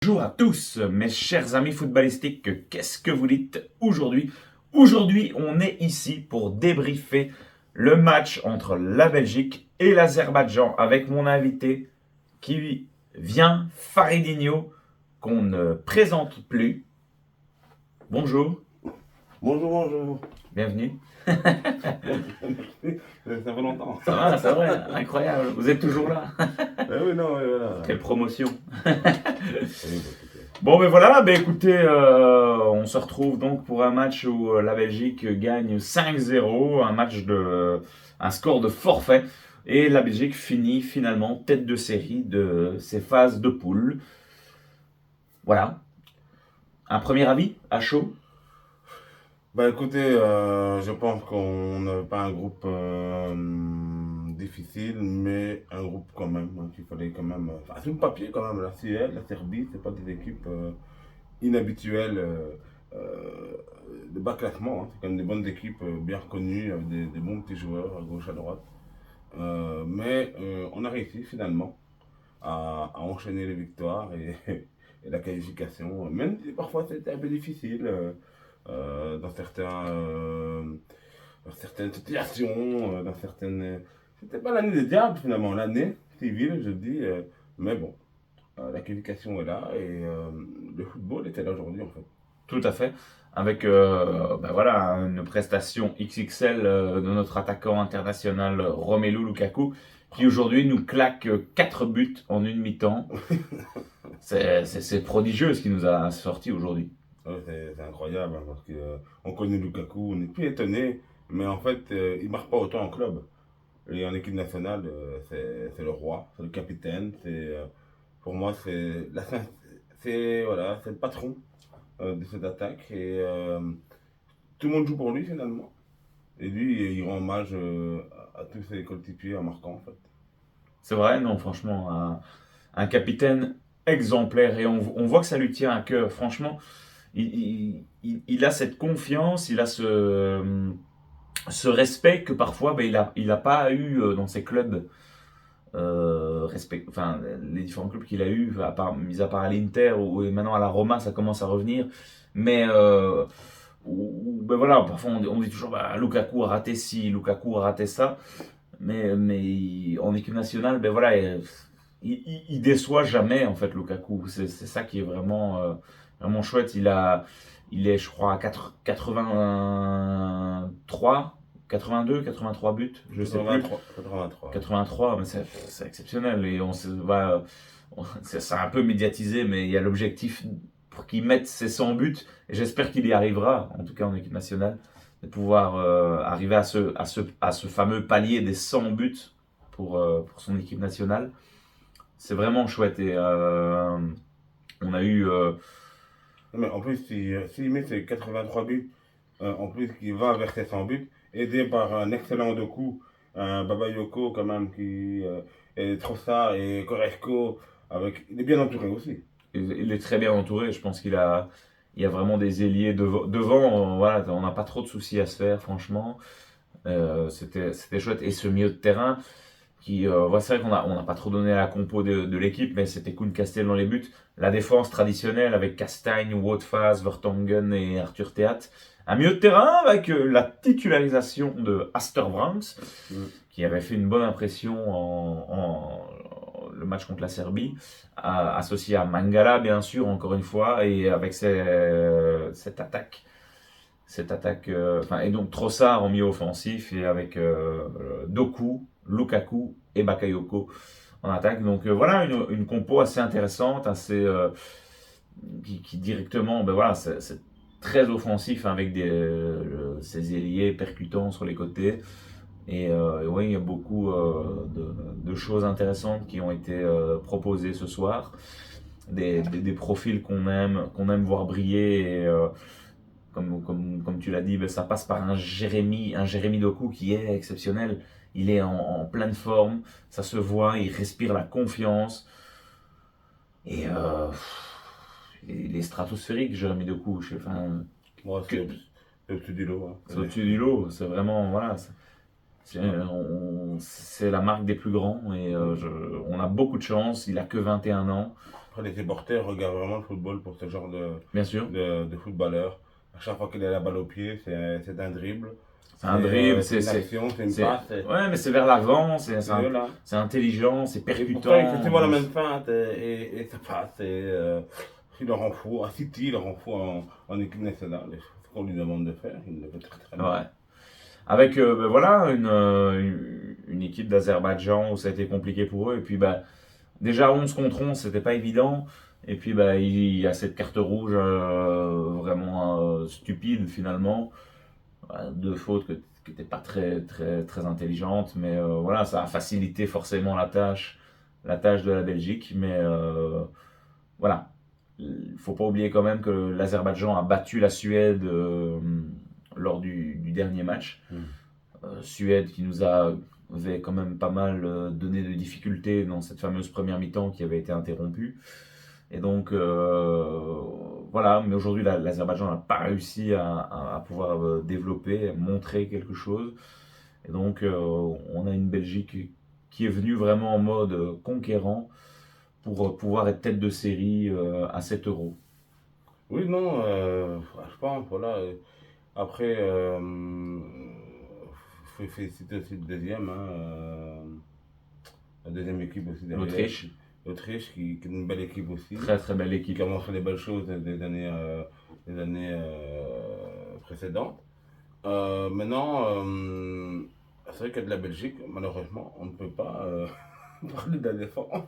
Bonjour à tous, mes chers amis footballistiques, qu'est-ce que vous dites aujourd'hui? Aujourd'hui, on est ici pour débriefer le match entre la Belgique et l'Azerbaïdjan avec mon invité qui vient, Faridinho, qu'on ne présente plus. Bonjour, Bonjour, bonjour. bienvenue. Merci, ça fait longtemps. Ça va, c'est vrai, incroyable, vous êtes toujours là. Oui, non, oui, voilà. Quelle promotion. Oui, écoutez. Bon, ben voilà, ben écoutez, on se retrouve donc pour un match où la Belgique gagne 5-0, un score de forfait, et la Belgique finit finalement tête de série de ses phases de poule. Voilà. Un premier avis à chaud? Écoutez, je pense qu'on n'a pas un groupe difficile, mais un groupe quand même, hein, qu'il fallait quand même. Enfin, sur le papier, quand même, la CL, la Serbie, c'est pas des équipes inhabituelles euh, de bas classement, hein. C'est quand même des bonnes équipes bien reconnues, avec des bons petits joueurs à gauche, à droite. Mais on a réussi finalement à enchaîner les victoires et la qualification, même si parfois c'était un peu difficile dans dans certaines situations, dans certaines. C'était pas l'année des diables finalement, l'année civile, je dis, mais bon, la qualification est là et le football était là aujourd'hui en fait. Tout à fait. Avec ben voilà, une prestation XXL de notre attaquant international Romelu Lukaku, qui aujourd'hui nous claque 4 buts en une mi-temps. C'est prodigieux ce qui nous a sorti aujourd'hui. Ouais, c'est incroyable hein, parce qu'on connaît Lukaku, on n'est plus étonné, mais en fait, il marque pas autant en club. Et en équipe nationale, c'est le roi, c'est le capitaine, pour moi, c'est le patron de cette attaque et tout le monde joue pour lui finalement. Et lui, il rend hommage à tous ses coéquipiers en marquant en fait. C'est vrai, non, franchement, un capitaine exemplaire et on voit que ça lui tient à cœur. Franchement, il a cette confiance, il a ce respect que parfois ben, il a pas eu dans ses clubs. Enfin, les différents clubs qu'il a eu, mis à part à l'Inter ou et maintenant à la Roma, ça commence à revenir. Mais ben voilà, parfois on dit toujours bah, Lukaku a raté ci, Lukaku a raté ça. Mais en équipe nationale, ben voilà, il déçoit jamais en fait Lukaku. C'est ça qui est vraiment chouette. Il est, je crois, à 83, 82, 83 buts, je sais plus. 83, 83. 83, mais c'est exceptionnel. Et c'est un peu médiatisé, mais il y a l'objectif pour qu'il mette ses 100 buts. Et j'espère qu'il y arrivera, en tout cas en équipe nationale, de pouvoir arriver à ce fameux palier des 100 buts pour son équipe nationale. C'est vraiment chouette. Et on a eu. Non, mais en plus, s'il met ses 83 buts, en plus qu'il va vers ses 100 buts, aidé par un excellent Doku, un Bakayoko quand même, et Trossard et Koresko, il est bien entouré aussi. Il est très bien entouré. Je pense il y a vraiment des ailiers devant. Voilà, on n'a pas trop de soucis à se faire, franchement. C'était chouette. Et ce milieu de terrain, c'est vrai on n'a pas trop donné la compo de l'équipe, mais c'était Koen Castel dans les buts. La défense traditionnelle avec Castagne, Woutfaz, Vertonghen et Arthur Theat. Un milieu de terrain avec la titularisation de Asterbrands, Mm. qui avait fait une bonne impression le match contre la Serbie, associé à Mangala bien sûr, encore une fois, et avec cette attaque. Et donc Trossard en milieu offensif et avec Doku, Lukaku et Bakayoko en attaque. Donc voilà une compo assez intéressante, qui directement, ben voilà, c'est très offensif hein, avec ses ailiers percutants sur les côtés. Et oui, il y a beaucoup de choses intéressantes qui ont été proposées ce soir. Des profils qu'on aime voir briller. Et, comme tu l'as dit, ben, ça passe par un Jérémy Doku qui est exceptionnel. Il est en pleine forme, ça se voit, il respire la confiance. Et il est stratosphérique, Jérémy Doku. Enfin, Moi, que, c'est au-dessus du lot, c'est hein. au-dessus du lot, c'est vraiment, voilà, c'est la marque des plus grands et on a beaucoup de chance, il a que 21 ans. Après, les supporters regardent vraiment le football pour ce genre Bien sûr. de footballeur. À chaque fois qu'il a la balle au pied, c'est un dribble, C'est un dribble, c'est une action, c'est une passe. Ouais, mais c'est vers l'avant, Voilà. c'est intelligent, c'est Et pourtant, il fait percutant. souvent la même feinte et ça passe. Il leur en faut, à City, il leur en faut en équipe nationale. Et ce qu'on lui demande de faire, il le fait très très bien. Ouais. Avec ben voilà, une équipe d'Azerbaïdjan où ça a été compliqué pour eux. Et puis bah, déjà 11 contre 11, c'était pas évident. Et puis bah, il y a cette carte rouge vraiment stupide finalement. Deux fautes qui n'étaient pas très intelligentes. Mais voilà, ça a facilité forcément la tâche de la Belgique. Mais voilà, il faut pas oublier quand même que l'Azerbaïdjan a battu la Suède lors du dernier match. Suède qui nous avait quand même pas mal donné de difficultés dans cette fameuse première mi-temps qui avait été interrompue. Et donc voilà, mais aujourd'hui l'Azerbaïdjan n'a pas réussi à pouvoir développer, montrer quelque chose. Et donc on a une Belgique qui est venue vraiment en mode conquérant pour pouvoir être tête de série à 7 euros. Oui, non, je pense, voilà. Après, il faut féliciter aussi le deuxième, hein, la deuxième équipe aussi derrière. L'Autriche, L'Autriche, qui est une belle équipe aussi, très belle équipe. qui a montré des belles choses des années précédentes. Maintenant, c'est vrai que de la Belgique, malheureusement, on ne peut pas parler de la défense.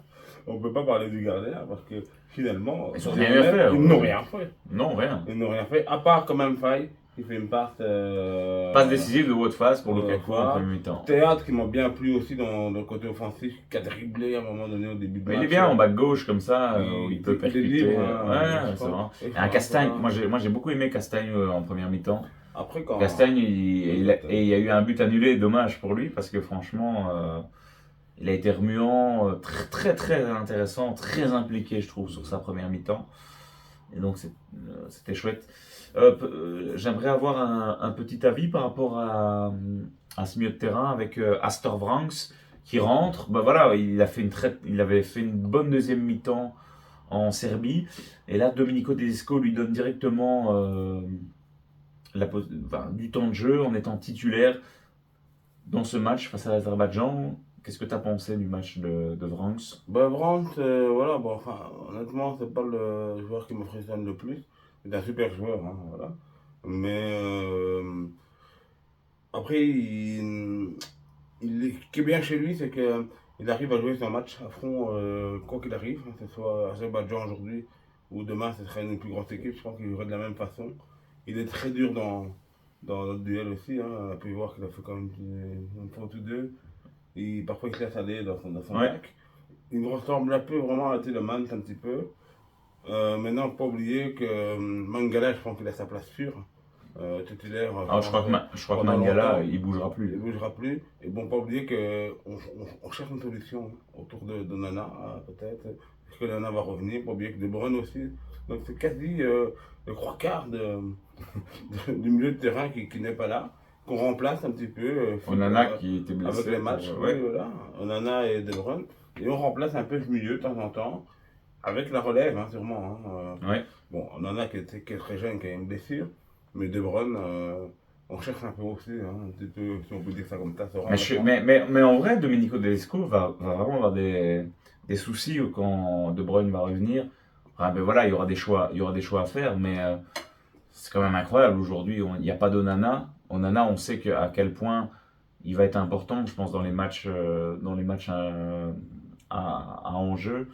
On ne peut pas parler du gardien parce que finalement, Ils n'ont rien fait. ils n'ont rien fait. Non, rien. Ils n'ont rien fait, à part quand même Faye, qui fait une passe. Passe décisive de haute face pour Lukaku en voilà. premier mi-temps. Théâtre qui m'a bien plu aussi dans le côté offensif, qui a dribblé à un moment donné au début de Mais match. il est bien en bas de gauche comme ça, où il peut il est percuter. libre, hein, Ouais, je c'est vrai. pense. Et Et un Castagne, voilà. moi j'ai beaucoup aimé Castagne en première mi-temps. Après, quand. Castagne, il y a eu un but annulé, dommage pour lui, parce que franchement, il a été remuant, très intéressant, très impliqué, je trouve, sur sa première mi-temps. Et donc c'était chouette. J'aimerais avoir un petit avis par rapport à ce milieu de terrain avec Astor Vranks qui rentre. Bah voilà, il avait fait une bonne deuxième mi-temps en Serbie. Et là, Domenico Tedesco lui donne directement du temps de jeu en étant titulaire dans ce match face à l'Azerbaïdjan. Qu'est-ce que tu as pensé du match de Vranks? Bah, Brandt, voilà, bon, enfin, honnêtement, c'est pas le joueur qui me impressionne le plus. C'est un super joueur, hein, voilà. Mais après, ce qui est bien chez lui, c'est qu'il arrive à jouer son match à fond, quoi qu'il arrive, hein, que ce soit Azerbaïdjan aujourd'hui ou demain, ce serait une plus grosse équipe, je pense qu'il jouerait de la même façon. Il est très dur dans notre duel aussi, hein. On a pu voir qu'il a fait quand même une faute ou deux. Parfois, il se laisse aller dans son Ouais. bac. Il me ressemble un peu vraiment à Tielemans, un petit peu. Maintenant, pas oublier que Mangala, je pense qu'il a sa place sûre, titulaire. Alors, je crois que pendant Mangala, longtemps. il bougera Il plus. ne bougera plus. Et bon, pas oublier qu'on cherche une solution autour de Nana, peut-être. Est-ce que Nana va revenir? Pas oublier que De Bruyne aussi. Donc, c'est quasi le trois quarts du milieu de terrain qui n'est pas là, qu'on remplace un petit peu. Onana qui était blessé. Avec les matchs, ouais. oui, voilà. Onana et De Bruyne. Et on remplace un peu ce milieu de temps en temps, avec la relève, hein, sûrement. Hein. Ouais. Bon, Onana qui est très jeune, qui a une blessure, mais De Bruyne, on cherche un peu aussi, hein, un petit peu, si on peut dire ça comme ça. Mais en vrai, Domenico Tedesco va vraiment avoir des soucis quand De Bruyne va revenir. Enfin, ben voilà, il y aura des choix à faire, mais c'est quand même incroyable. Aujourd'hui, il n'y a pas d'Onana. Onana, on sait à quel point il va être important, je pense, dans les matchs à enjeu.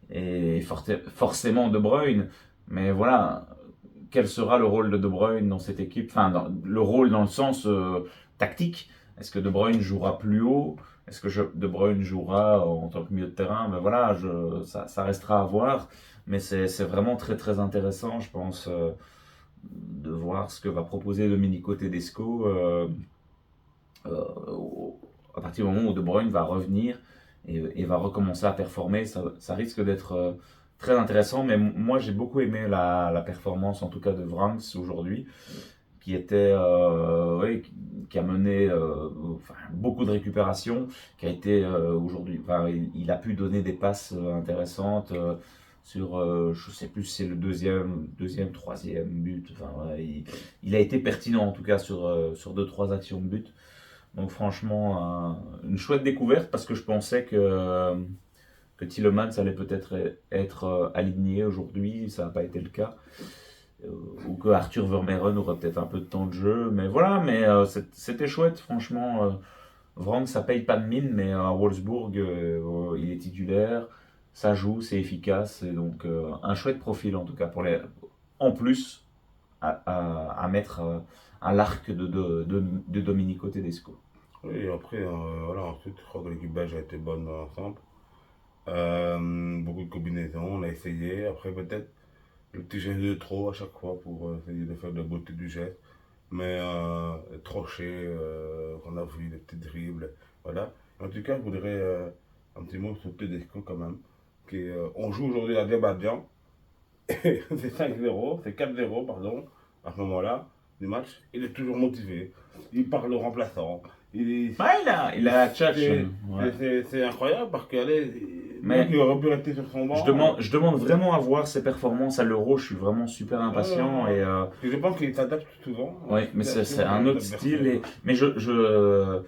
Et forcément De Bruyne. Mais voilà, quel sera le rôle de Bruyne dans cette équipe? Enfin, le rôle dans le sens tactique. Est-ce que De Bruyne jouera plus haut? Est-ce que De Bruyne jouera en tant que milieu de terrain? Ben voilà, ça restera à voir. Mais c'est vraiment très intéressant, je pense, de voir ce que va proposer Domenico Tedesco à partir du moment où De Bruyne va revenir et va recommencer à performer. Ça risque d'être très intéressant, mais moi j'ai beaucoup aimé la performance en tout cas de Vranks aujourd'hui, qui était qui a mené beaucoup de récupération, qui a été aujourd'hui, il a pu donner des passes intéressantes je sais plus si c'est le troisième but. Enfin, ouais, il a été pertinent en tout cas sur 2-3 actions de but. Donc franchement, une chouette découverte parce que je pensais que Tielemans allait peut-être être aligné aujourd'hui, ça n'a pas été le cas. Ou que Arthur Vermeeren aurait peut-être un peu de temps de jeu. Mais voilà, c'était chouette, franchement. Vrang, ça paye pas de mine, mais à Wolfsburg, il est titulaire, ça joue, c'est efficace. Et donc, un chouette profil en tout cas, en plus, à mettre à l'arc de Domenico Tedesco. Oui, et après, voilà, ensuite, je crois que l'équipe belge a été bonne dans l'ensemble. Beaucoup de combinaisons, on a essayé. Après, peut-être le petit geste de trop à chaque fois pour essayer de faire de la beauté du geste. Mais trocher, on a vu des petits dribbles, voilà. En tout cas, je voudrais un petit mot sur Tedesco quand même. On joue aujourd'hui à Abidjan, c'est 5-0, c'est 4-0, pardon, à ce moment-là du match. Il est toujours motivé, il parle au remplaçant. Ouais, il a la tchatch. C'est incroyable parce qu'allez, Mais il aurait pu rester sur son banc. je demande vraiment à voir ses performances à l'Euro. Je suis vraiment super impatient. Je pense qu'il s'adapte souvent. Oui, mais c'est un autre style. Mais je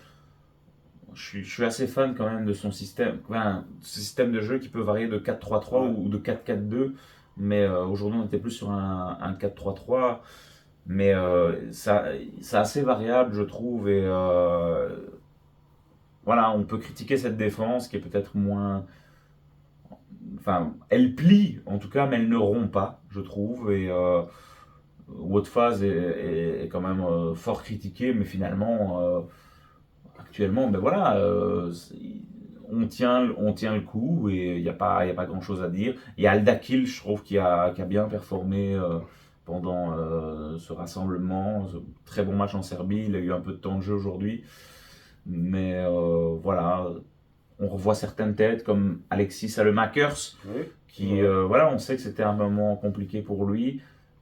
suis assez fan quand même de son système. Enfin, ce système de jeu qui peut varier de 4-3-3 ou de 4-4-2. Mais aujourd'hui, on était plus sur un 4-3-3. Mais c'est assez variable, je trouve. Et voilà, on peut critiquer cette défense qui est peut-être moins. Enfin, elle plie en tout cas, mais elle ne rompt pas, je trouve. Et Wout Faes est quand même fort critiqué, mais finalement, actuellement, ben voilà, on tient le coup et il y a pas grand-chose à dire. Il y a Aldakil, je trouve, qui a bien performé pendant ce rassemblement. Très bon match en Serbie, il a eu un peu de temps de jeu aujourd'hui. Mais voilà, on revoit certaines têtes comme Alexis Salemakers, Oui, qui, voilà, on sait que c'était un moment compliqué pour lui,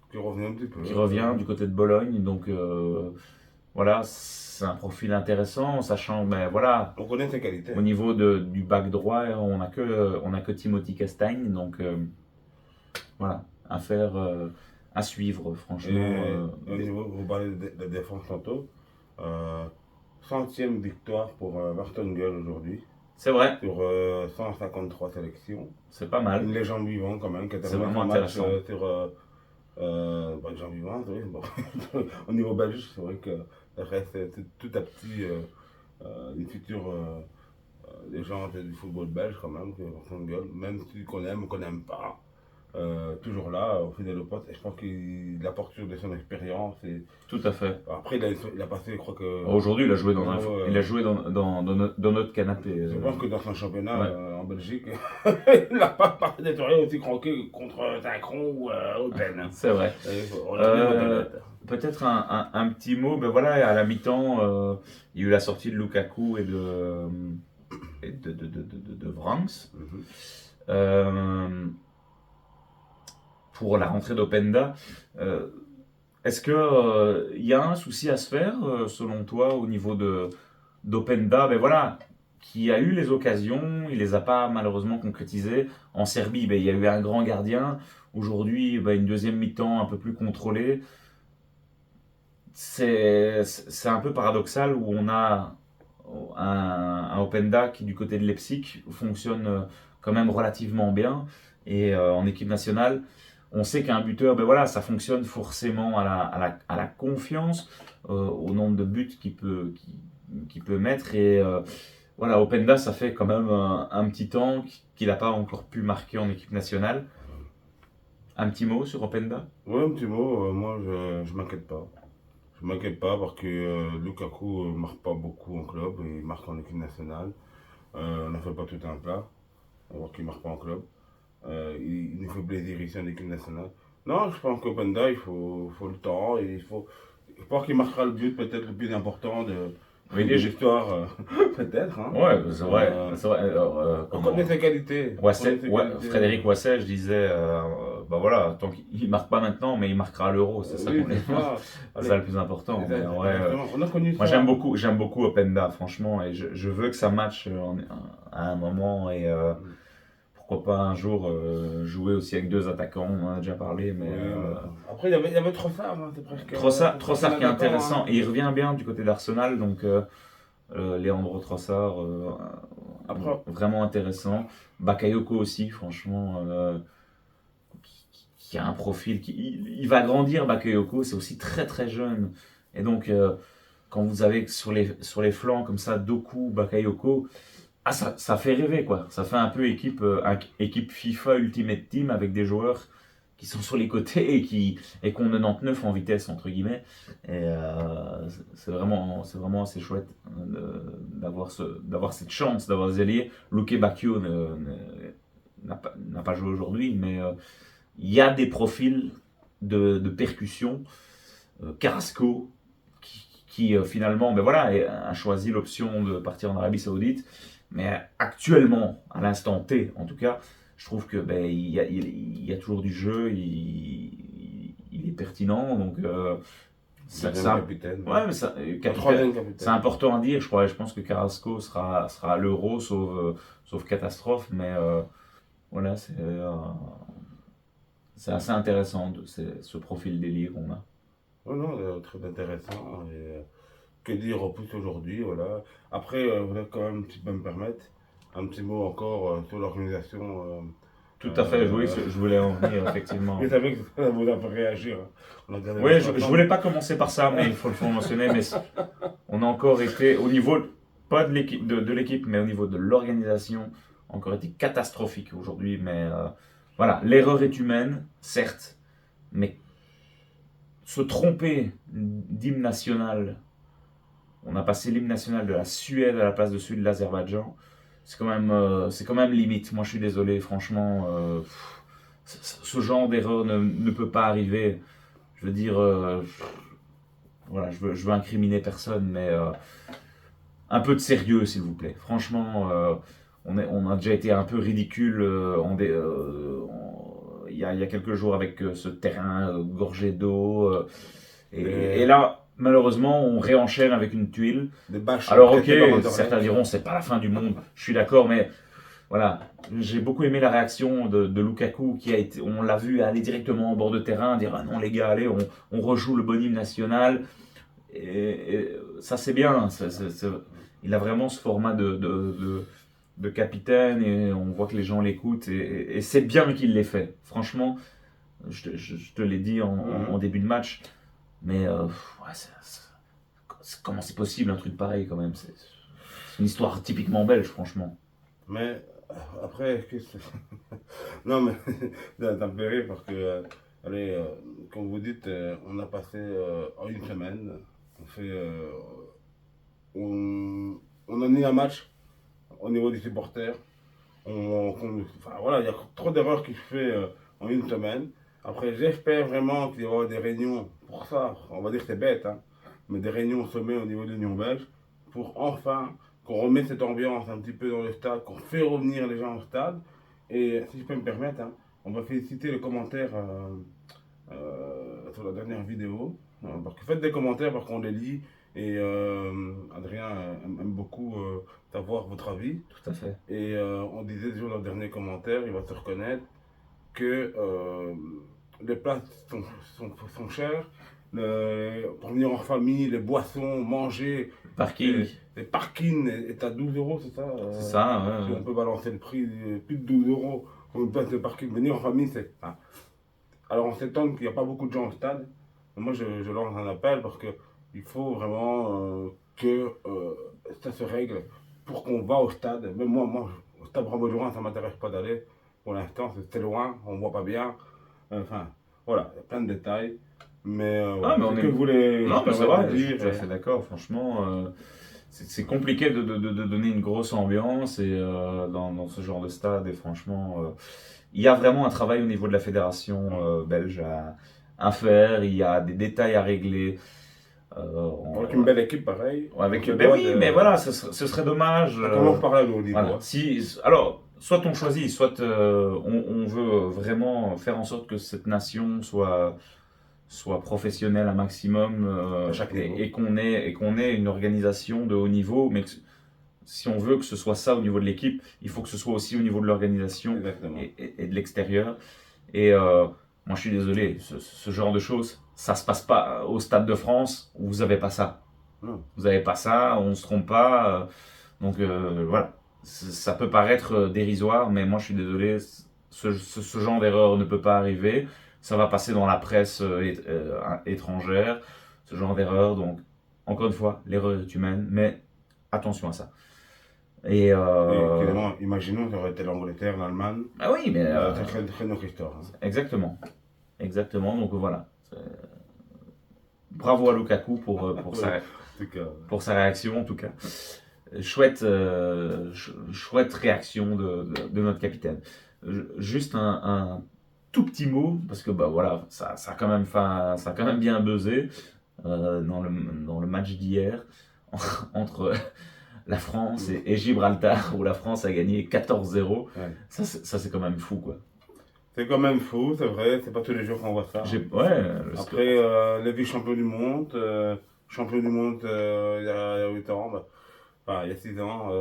qui revient un petit peu. qui revient du côté de Bologne. Donc voilà, c'est un profil intéressant, sachant, ben voilà, On connaît ses qualités. au niveau du back droit, on n'a que Timothy Castagne. Donc voilà, à suivre, franchement. Au niveau, vous parlez de la défense tantôt. Centième victoire pour Vertonghen aujourd'hui. C'est vrai, Sur 153 sélections. c'est pas mal. Une légende vivante quand même, qui a C'est terminé vraiment son match intéressant. sur une légende vivante, oui. Bon. Au niveau belge, c'est vrai que ça reste tout à petit une future légende du football belge quand même, que Vertonghen, même si qu'on n'aime pas. Toujours là, au fidèle au poste, et je pense qu'il apporte sur de son expérience. Et Tout à fait. après, il a passé, je crois que. Aujourd'hui, il a joué dans il a euh, joué dans notre canapé. Je pense que dans son championnat Ouais. en Belgique, il n'a pas parlé d'être aussi croqué contre Tacron ou Open. C'est vrai. Peut-être un petit mot, ben voilà, à la mi-temps, il y a eu la sortie de Lukaku et de Vranks. Pour la rentrée d'Openda. Est-ce que il y a un souci à se faire, selon toi, au niveau d'Openda, ben voilà, qui a eu les occasions, il les a pas malheureusement concrétisées. En Serbie, ben, il y a eu un grand gardien. Aujourd'hui, ben, une deuxième mi-temps un peu plus contrôlée. C'est un peu paradoxal où on a un Openda qui, du côté de Leipzig, fonctionne quand même relativement bien. Et en équipe nationale, on sait qu'un buteur, ben voilà, ça fonctionne forcément à la confiance, au nombre de buts qu'il peut mettre. Et voilà, Openda, ça fait quand même un petit temps qu'il n'a pas encore pu marquer en équipe nationale. Un petit mot sur Openda? Oui, un petit mot, moi je m'inquiète pas. Je m'inquiète pas parce que Lukaku ne marque pas beaucoup en club, il marque en équipe nationale. On n'a fait pas tout un plat, alors qu'il ne marque pas en club. Il nous fait plaisir ici en équipe nationale. Non, je pense qu'Openda, il faut le temps. Et je pense qu'il marquera le but peut-être le plus important de l'histoire, peut-être. Hein. Ouais, c'est vrai. C'est vrai, On connaît ses qualités. Frédéric Wasset, je disais, bah voilà, tant qu'il marque pas maintenant, mais il marquera à l'Euro, c'est ça, Oui, c'est ça le plus important. Mais en vrai, on a connu moi ça. j'aime beaucoup Openda, franchement, et je veux que ça matche à un moment. Et pourquoi pas un jour jouer aussi avec 2 attaquants, on en a déjà parlé, mais Après, il y avait Trossard, hein, c'est presque. Trossard qui est un attaquant, intéressant, hein. et il revient bien du côté d'Arsenal, donc Leandro Trossard, Après, vraiment intéressant. Bakayoko aussi, franchement, qui a un profil, il va grandir, Bakayoko, c'est aussi très très jeune, et donc quand vous avez sur les flancs comme ça, Doku, Bakayoko, ah, ça fait rêver, quoi. Ça fait un peu équipe FIFA Ultimate Team avec des joueurs qui sont sur les côtés et qui ont 99 en vitesse, entre guillemets. Et c'est vraiment assez chouette d'avoir cette chance, d'avoir des alliés. Luke Bacchio n'a pas joué aujourd'hui, mais il y a des profils de percussion. Carrasco, qui finalement, ben voilà, a choisi l'option de partir en Arabie Saoudite. Mais actuellement, à l'instant T, en tout cas, je trouve que ben, il y a toujours du jeu, il est pertinent, donc capitaine. ouais, mais Troisième capitaine. c'est important à dire. Je pense que Carrasco sera à l'Euro, sauf catastrophe, mais voilà, c'est assez intéressant ce profil d'ailier qu'on a. Oh non, très intéressant. Et, que dire en plus aujourd'hui, voilà. Après, voilà, quand même, si tu peux me permettre, un petit mot encore sur l'organisation. Tout à fait, oui, euh, je voulais en venir, effectivement. Vous savez que ça vous a fait réagir, hein. On a regardé Oui, le je temps. voulais pas commencer par ça, mais il faut le mentionner. Mais on a encore été, au niveau, pas de l'équipe, mais au niveau de l'organisation, encore été catastrophique aujourd'hui. Mais voilà, l'erreur est humaine, certes, mais se tromper d'hymne national, on a passé l'hymne national de la Suède à la place de celui de l'Azerbaïdjan, c'est quand même limite. Moi, je suis désolé, franchement, ce genre d'erreur ne peut pas arriver. Je veux dire, voilà, je veux incriminer personne, mais un peu de sérieux, s'il vous plaît. Franchement, on a déjà été un peu ridicule il y a quelques jours avec ce terrain gorgé d'eau. Et là, malheureusement, on réenchaîne avec une tuile. Des bâches Alors ok, prêtées par Anderlecht. certains diront c'est pas la fin du monde, je suis d'accord, mais voilà, j'ai beaucoup aimé la réaction de Lukaku qui a été, on l'a vu aller directement au bord de terrain, dire ah non les gars, allez, on rejoue le bon hymne national, et ça c'est bien, il a vraiment ce format de capitaine et on voit que les gens l'écoutent et c'est bien qu'il l'ait fait, franchement, je te l'ai dit en début de match, mais ouais, comment c'est possible un truc pareil quand même, c'est une histoire typiquement belge, franchement. Mais après, non, mais ça me fait rire parce que, allez, comme vous dites, on a passé en une semaine, on fait, on a mis un match au niveau des supporters. Enfin voilà, il y a trop d'erreurs qui se fait en une semaine. Après, j'espère vraiment qu'il y aura des réunions pour ça. On va dire que c'est bête, hein, mais des réunions au sommet au niveau de l'Union belge pour enfin qu'on remette cette ambiance un petit peu dans le stade, qu'on fait revenir les gens au stade. Et si je peux me permettre, hein, on va féliciter les commentaires sur la dernière vidéo. Parce que faites des commentaires parce qu'on les lit. Et Adrien aime beaucoup savoir votre avis. Tout à fait. Et on disait sur le dernier commentaire, il va se reconnaître, que les places sont chères. Pour venir en famille, les boissons, manger, Parking. les parkings est à 12 euros, c'est ça C'est ça, ouais, Si ouais. on peut balancer le prix, plus de 12 euros pour une place de parking. Venir en famille, c'est. Ah. Alors on s'étonne qu'il n'y a pas beaucoup de gens au stade. Mais moi, je lance un appel parce que il faut vraiment que ça se règle pour qu'on va au stade. Même moi au stade Brabo-Durand, ça ne m'intéresse pas d'aller. Pour l'instant, c'est loin, on ne voit pas bien. Enfin, voilà, il y a plein de détails. Mais, Ah, mais on c'est est- que je voulais Non, mais c'est vrai, je suis dire. tout à fait d'accord. Franchement, c'est compliqué de donner une grosse ambiance et, dans ce genre de stade. Et franchement, il y a vraiment un travail au niveau de la fédération belge à faire. Il y a des détails à régler. Avec une belle équipe, pareil. Ben oui, mais voilà, ce serait dommage. Ça commence par là, le haut niveau. Voilà. Alors, soit on choisit, soit on veut vraiment faire en sorte que cette nation soit professionnelle un maximum À chaque niveau. et qu'on ait une organisation de haut niveau, mais si on veut que ce soit ça au niveau de l'équipe, il faut que ce soit aussi au niveau de l'organisation Exactement. et de l'extérieur. Et moi, je suis désolé, ce genre de choses, ça se passe pas au Stade de France où vous avez pas ça. Non. Vous avez pas ça, on se trompe pas. Donc voilà, ça peut paraître dérisoire, mais moi, je suis désolé, ce genre d'erreur ne peut pas arriver. Ça va passer dans la presse étrangère, ce genre d'erreur. Donc, encore une fois, l'erreur est humaine, mais attention à ça. Et Finalement, imaginons que ça aurait été l'Angleterre, l'Allemagne. ah oui, mais C'est très, très notre histoire. Hein. exactement, exactement. Donc voilà. Bravo à Lukaku pour sa réaction en tout cas. Chouette, chouette réaction de notre capitaine. Juste un tout petit mot, parce que bah, voilà, ça a quand même bien buzzé dans le match d'hier entre la France et Gibraltar, où la France a gagné 14-0. Ouais. Ça, c'est quand même fou, quoi. C'est quand même fou, c'est vrai, c'est pas tous les jours qu'on voit ça. Ouais, Après, les vice-champions du monde, champion du monde il y a 8 ans, enfin, il y a 6 ans,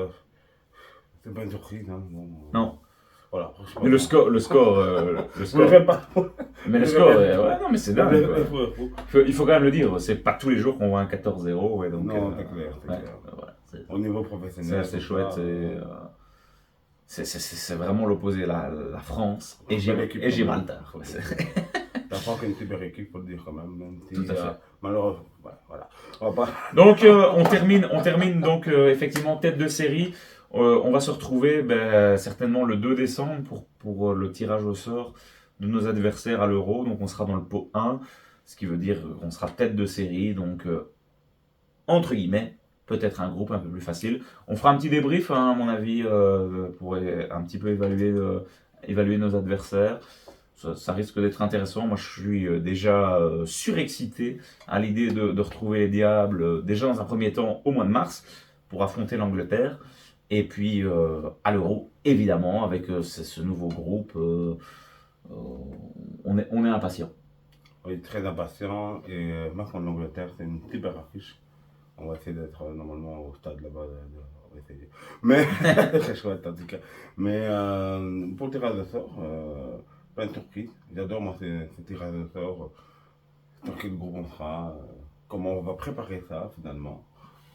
c'est pas une surprise. Hein, bon, non. Voilà. Mais le score, Vous le faites pas. Mais le score, ouais, non, mais c'est dingue. Fou. Il faut quand même le dire, c'est pas tous les jours qu'on voit un 14-0. Ouais, donc, Non, c'est clair, c'est ouais, clair. voilà, Au niveau professionnel. c'est chouette. C'est vraiment l'opposé, la France et Gibraltar. Ouais, La France est une super équipe, faut le dire quand même. Même si, tout à fait. malheureusement, voilà. On va pas... Donc on termine donc effectivement tête de série. On va se retrouver certainement le 2 décembre pour le tirage au sort de nos adversaires à l'Euro. Donc on sera dans le pot 1, ce qui veut dire qu'on sera tête de série. Donc entre guillemets, peut-être un groupe un peu plus facile. On fera un petit débrief, hein, à mon avis, pour un petit peu évaluer nos adversaires. Ça risque d'être intéressant. Moi, je suis déjà surexcité à l'idée de retrouver les Diables, déjà dans un premier temps au mois de mars, pour affronter l'Angleterre. Et puis à l'Euro, évidemment, avec ce nouveau groupe, on est impatient. Oui, très impatient. Et moi, contre l'Angleterre, c'est une super affiche. On va essayer d'être normalement au stade là-bas. On va essayer. Mais, très chouette en tout cas. Mais pour le tirage de sort, plein de surprises. J'adore moi ces tirages de sort. Dans quel groupe on sera, comment on va préparer ça finalement.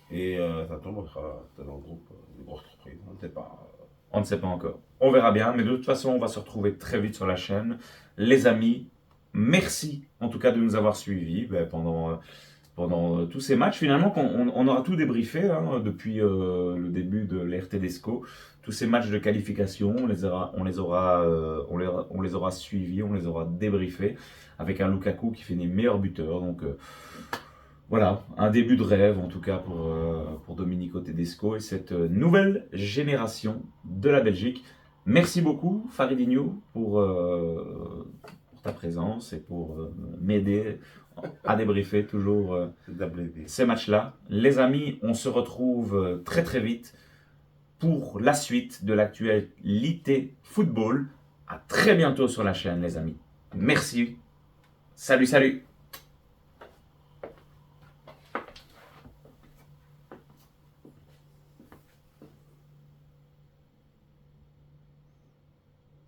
Et ça tombe, on sera dans le groupe, une grosse surprise. On ne sait pas. On ne sait pas encore. On verra bien, mais de toute façon, on va se retrouver très vite sur la chaîne. Les amis, merci en tout cas de nous avoir suivis pendant tous ces matchs. Finalement, on aura tout débriefé hein, depuis le début de l'RT Desco. Tous ces matchs de qualification, on les aura suivis, on les aura débriefés avec un Lukaku qui finit meilleur buteur. Donc voilà, un début de rêve en tout cas pour Domenico Tedesco et cette nouvelle génération de la Belgique. Merci beaucoup Faridinho pour ta présence et pour m'aider à débriefer toujours ces matchs-là. Les amis, on se retrouve très très vite pour la suite de l'actualité football. À très bientôt sur la chaîne les amis. Merci. Salut, salut.